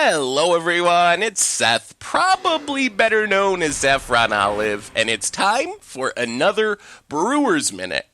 Hello everyone, it's Seth, probably better known as Saffron Olive, and it's time for another Brewer's Minute.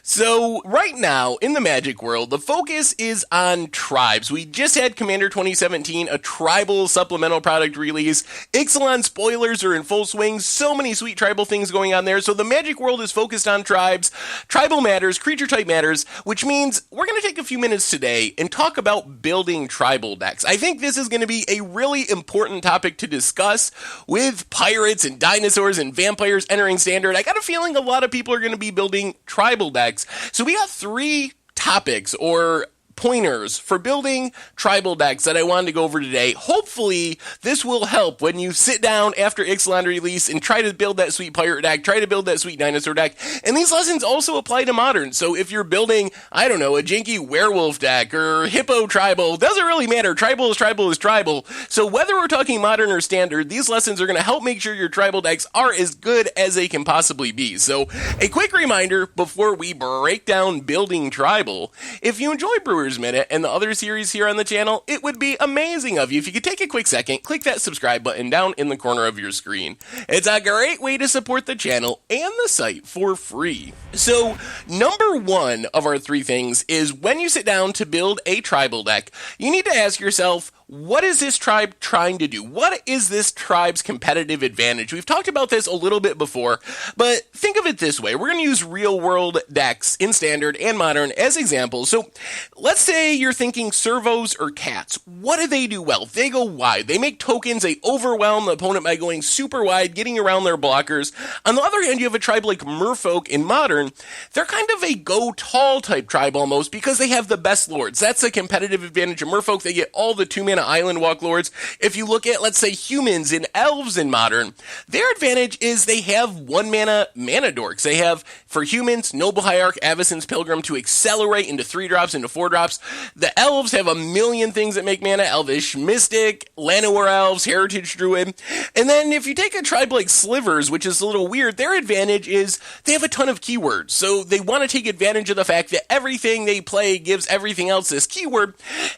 So, right now, in the Magic world, the focus is on tribes. We just had Commander 2017, a tribal supplemental product release. Ixalan spoilers are in full swing. So many sweet tribal things going on there. So the Magic world is focused on tribes, tribal matters, creature type matters, which means we're going to take a few minutes today and talk about building tribal decks. I think this is going to be a really important topic to discuss with pirates and dinosaurs and vampires entering standard. I got a feeling a lot of people are going to be building tribal decks. So we got three topics or pointers for building tribal decks that I wanted to go over today. Hopefully, this will help when you sit down after Ixalan release and try to build that sweet pirate deck, try to build that sweet dinosaur deck. And these lessons also apply to modern. So if you're building, I don't know, a janky werewolf deck or hippo tribal, doesn't really matter. Tribal is tribal is tribal. So whether we're talking modern or standard, these lessons are going to help make sure your tribal decks are as good as they can possibly be. So a quick reminder before we break down building tribal, if you enjoy Brewer's Minute and the other series here on the channel, it would be amazing of you if you could take a quick second, click that subscribe button down in the corner of your screen. It's a great way to support the channel and the site for free. So, number one of our three things is when you sit down to build a tribal deck, you need to ask yourself, what is this tribe trying to do? What is this tribe's competitive advantage? We've talked about this a little bit before, but think of it this way. We're going to use real-world decks in Standard and Modern as examples. So let's say you're thinking servos or cats. What do they do well? They go wide. They make tokens. They overwhelm the opponent by going super wide, getting around their blockers. On the other hand, you have a tribe like Merfolk in Modern. They're kind of a go tall type tribe almost because they have the best lords. That's a competitive advantage of Merfolk. They get all the 2-mana island walk lords. If you look at, let's say, humans and elves in Modern, their advantage is they have 1-mana mana dorks. They have, for humans, Noble Hierarch, Avacyn's Pilgrim to accelerate into 3 drops, into 4 drops. The elves have a million things that make mana. Elvish Mystic, Llanowar Elves, Heritage Druid. And then if you take a tribe like Slivers, which is a little weird, their advantage is they have a ton of keywords. So they want to take advantage of the fact that everything they play gives everything else this keyword.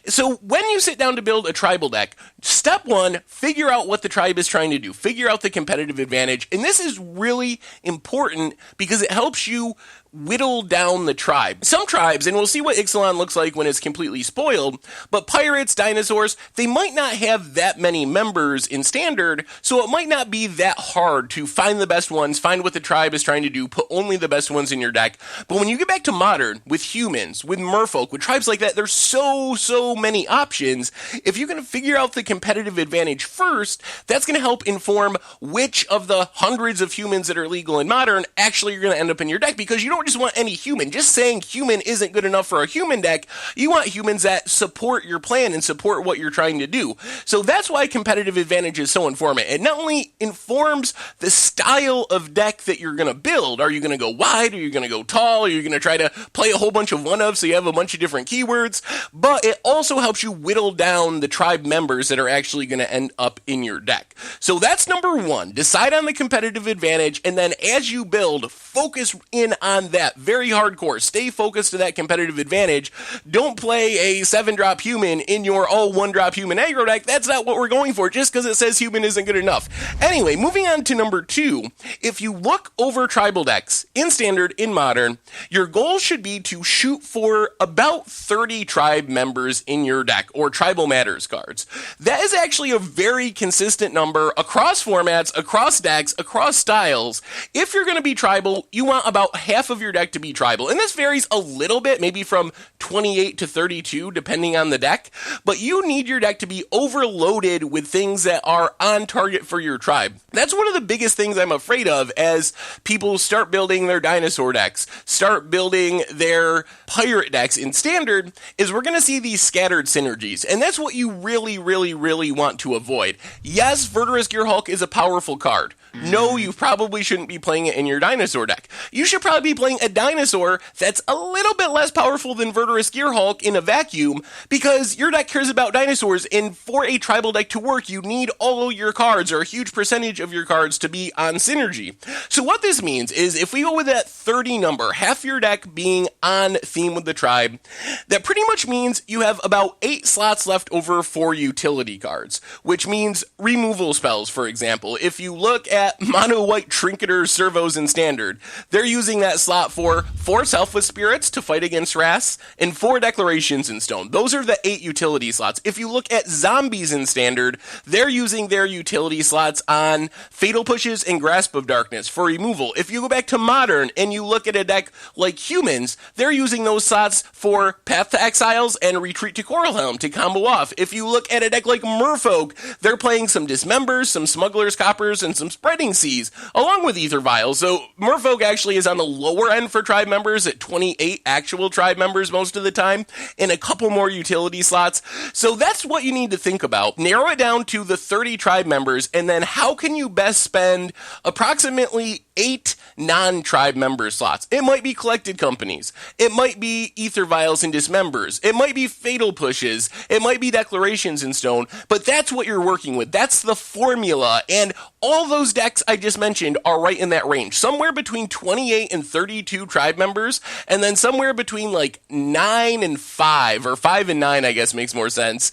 So when you sit down to build a tribal deck, step one, figure out what the tribe is trying to do. Figure out the competitive advantage. And this is really important because it helps you whittle down the tribe. Some tribes, and we'll see what Ixalan looks like when it's completely spoiled, but pirates, dinosaurs, they might not have that many members in Standard, so it might not be that hard to find the best ones, find what the tribe is trying to do, put only the best ones in your deck. But when you get back to Modern, with humans, with Merfolk, with tribes like that, there's so many options. If you can figure out the competitive advantage first, that's going to help inform which of the hundreds of humans that are legal in Modern actually are going to end up in your deck, because you don't just want any human. Just saying human isn't good enough for a human deck. You want humans that support your plan and support what you're trying to do. So that's why competitive advantage is so informative. It not only informs the style of deck that you're going to build. Are you going to go wide? Are you going to go tall? Are you going to try to play a whole bunch of one-of so you have a bunch of different keywords? But it also helps you whittle down the tribe members that are actually going to end up in your deck. So that's number one. Decide on the competitive advantage, and then as you build, focus in on that. Very hardcore. Stay focused to that competitive advantage. Don't play a 7-drop human in your all 1-drop human aggro deck. That's not what we're going for, just because it says human isn't good enough. Anyway, moving on to number two. If you look over tribal decks, in Standard, in Modern, your goal should be to shoot for about 30 tribe members in your deck, or Tribal Matters cards. That is actually a very consistent number across formats, across decks, across styles. If you're going to be tribal, you want about half of your deck to be tribal. And this varies a little bit, maybe from 28 to 32, depending on the deck. But you need your deck to be overloaded with things that are on target for your tribe. That's one of the biggest things I'm afraid of as people start building their dinosaur decks, start building their pirate decks in Standard, is we're going to see these scattered synergies. And that's what you really want to avoid. Yes, Verdurous Gearhulk is a powerful card. No, you probably shouldn't be playing it in your dinosaur deck. You should probably be playing playing a dinosaur that's a little bit less powerful than Verdurous Gearhulk in a vacuum, because your deck cares about dinosaurs, and for a tribal deck to work, you need all your cards, or a huge percentage of your cards, to be on synergy. So what this means is, if we go with that 30 number, half your deck being on theme with the tribe, that pretty much means you have about 8 slots left over for utility cards, which means removal spells, for example. If you look at Mono White Trinketers, Servos, and Standard, they're using that slot for 4 Selfless Spirits to fight against Wraths, and 4 Declarations in Stone. Those are the 8 utility slots. If you look at Zombies in Standard, they're using their utility slots on Fatal Pushes and Grasp of Darkness for removal. If you go back to Modern and you look at a deck like Humans, they're using those slots for Path to Exiles and Retreat to Coralhelm to combo off. If you look at a deck like Merfolk, they're playing some Dismembers, some Smuggler's Coppers, and some Spreading Seas, along with Ether Vials. So Merfolk actually is on the lower end for tribe members at 28 actual tribe members most of the time, and a couple more utility slots. So that's what you need to think about. Narrow it down to the 30 tribe members, and then how can you best spend approximately 8 non-tribe member slots. It might be Collected Companies. It might be Ether Vials and Dismembers. It might be Fatal Pushes. It might be Declarations in Stone. But that's what you're working with. That's the formula. And all those decks I just mentioned are right in that range. Somewhere between 28 and 32 tribe members. And then somewhere between like 9 and 5, or 5 and 9, I guess makes more sense,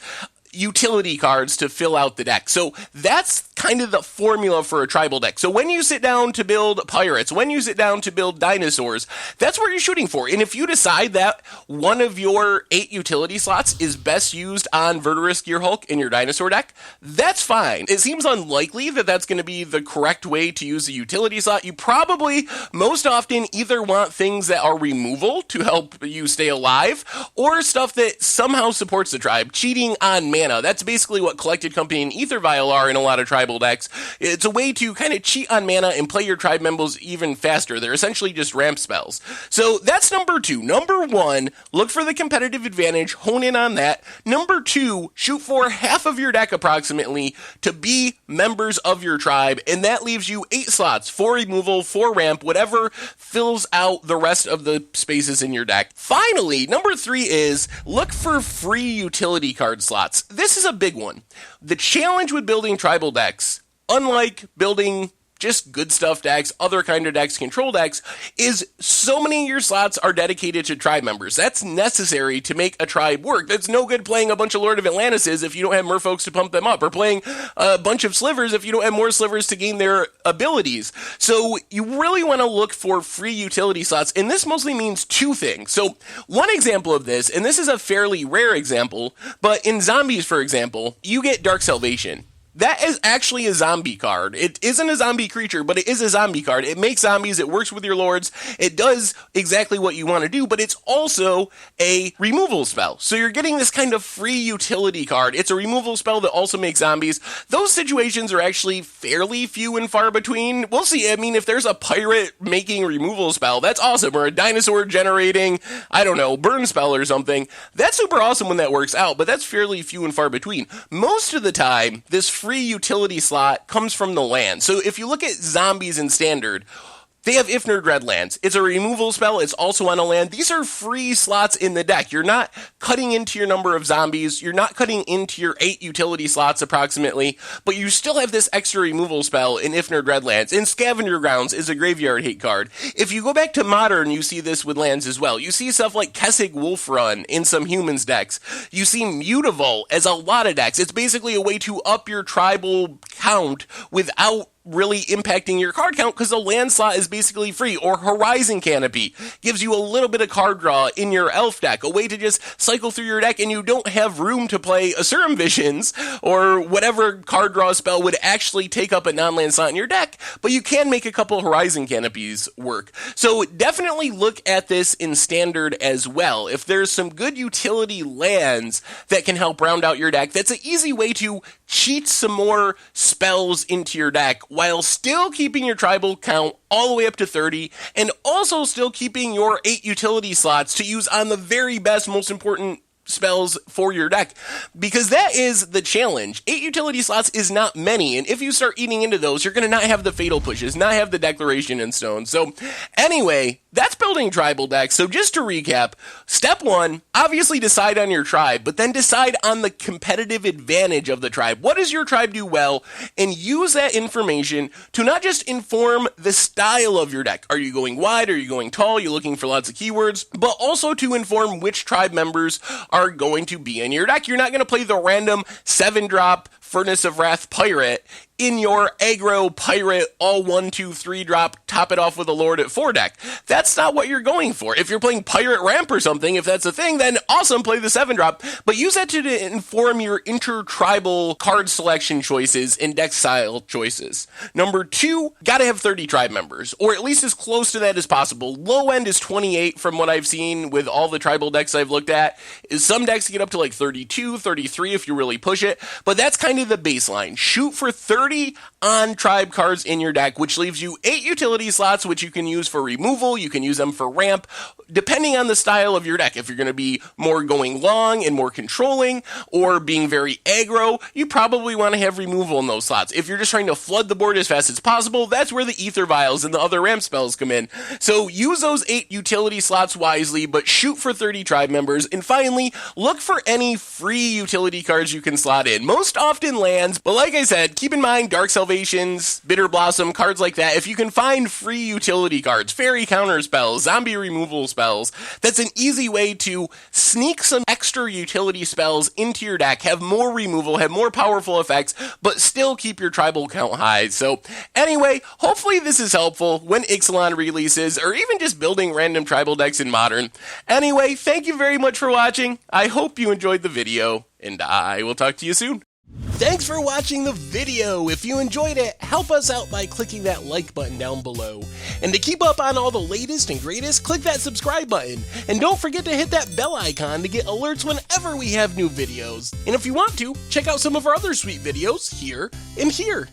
utility cards to fill out the deck. So that's kind of the formula for a tribal deck. So when you sit down to build Pirates, when you sit down to build Dinosaurs, that's what you're shooting for. And if you decide that one of your 8 utility slots is best used on Verdurous Gearhulk in your Dinosaur deck, that's fine. It seems unlikely that that's going to be the correct way to use a utility slot. You probably most often either want things that are removal to help you stay alive, or stuff that somehow supports the tribe. Cheating on mana. That's basically what Collected Company and Ether Vial are in a lot of tribal decks. It's a way to kind of cheat on mana and play your tribe members even faster. They're essentially just ramp spells. So that's number 2. Number 1, look for the competitive advantage, hone in on that. Number 2, shoot for half of your deck approximately to be members of your tribe, and that leaves you 8 slots for removal, for ramp, whatever fills out the rest of the spaces in your deck. Finally, number 3 is look for free utility card slots. This is a big one. The challenge with building tribal decks, unlike building just good stuff decks, other kind of decks, control decks, is so many of your slots are dedicated to tribe members. That's necessary to make a tribe work. That's no good playing a bunch of Lord of Atlantises if you don't have merfolks to pump them up, or playing a bunch of slivers if you don't have more slivers to gain their abilities. So you really want to look for free utility slots, and this mostly means 2 things. So one example of this, and this is a fairly rare example, but in Zombies, for example, you get Dark Salvation. That is actually a zombie card. It isn't a zombie creature, but it is a zombie card. It makes zombies, it works with your lords, it does exactly what you want to do, but it's also a removal spell. So you're getting this kind of free utility card. It's a removal spell that also makes zombies. Those situations are actually fairly few and far between. We'll see. I mean, if there's a pirate making removal spell, that's awesome. Or a dinosaur generating, I don't know, burn spell or something. That's super awesome when that works out, but that's fairly few and far between. Most of the time, this free utility slot comes from the land. So if you look at Zombies in Standard, they have Ifnir Dreadlands. It's a removal spell. It's also on a land. These are free slots in the deck. You're not cutting into your number of zombies. You're not cutting into your 8 utility slots approximately, but you still have this extra removal spell in Ifnir Dreadlands. And Scavenger Grounds is a graveyard hate card. If you go back to Modern, you see this with lands as well. You see stuff like Kessig Wolf Run in some Humans decks. You see Mutavault as a lot of decks. It's basically a way to up your tribal count without really impacting your card count, because the land slot is basically free. Or Horizon Canopy gives you a little bit of card draw in your elf deck, a way to just cycle through your deck, and you don't have room to play Asurum Visions or whatever card draw spell would actually take up a non-land slot in your deck, but you can make a couple Horizon Canopies work. So definitely look at this in Standard as well. If there's some good utility lands that can help round out your deck, that's an easy way to cheat some more spells into your deck while still keeping your tribal count all the way up to 30, and also still keeping your 8 utility slots to use on the very best, most important spells for your deck, because that is the challenge. 8 utility slots is not many, and if you start eating into those, you're going to not have the fatal pushes, not have the declaration in stone. So anyway, that's building tribal decks. So just to recap, step 1, obviously decide on your tribe, but then decide on the competitive advantage of the tribe. What does your tribe do well? And use that information to not just inform the style of your deck. Are you going wide? Are you going tall? You're looking for lots of keywords, but also to inform which tribe members are going to be in your deck. You're not going to play the random 7-drop Furnace of Wrath Pirate in your aggro pirate all 1, 2, 3 drop, top it off with a Lord at 4 deck. That's not what you're going for. If you're playing Pirate Ramp or something, if that's a thing, then awesome, play the 7 drop, but use that to inform your intertribal card selection choices and deck style choices. Number 2, gotta have 30 tribe members, or at least as close to that as possible. Low end is 28 from what I've seen with all the tribal decks I've looked at. Some decks get up to like 32, 33 if you really push it, but that's kind of the baseline. Shoot for 30 on tribe cards in your deck, which leaves you 8 utility slots, which you can use for removal, you can use them for ramp, depending on the style of your deck. If you're going to be more going long and more controlling, or being very aggro, you probably want to have removal in those slots. If you're just trying to flood the board as fast as possible, that's where the Ether Vials and the other ramp spells come in. So use those 8 utility slots wisely, but shoot for 30 tribe members. And finally, look for any free utility cards you can slot in. Most often lands, but like I said, keep in mind Dark Salvations, Bitter Blossom, cards like that. If you can find free utility cards, fairy counter spells, zombie removal spells, that's an easy way to sneak some extra utility spells into your deck, have more removal, have more powerful effects, but still keep your tribal count high. So anyway, hopefully this is helpful when Ixalan releases, or even just building random tribal decks in Modern. Anyway, thank you very much for watching. I hope you enjoyed the video, and I will talk to you soon. Thanks for watching the video. If you enjoyed it, help us out by clicking that like button down below. And to keep up on all the latest and greatest, click that subscribe button. And don't forget to hit that bell icon to get alerts whenever we have new videos. And if you want to, check out some of our other sweet videos here and here.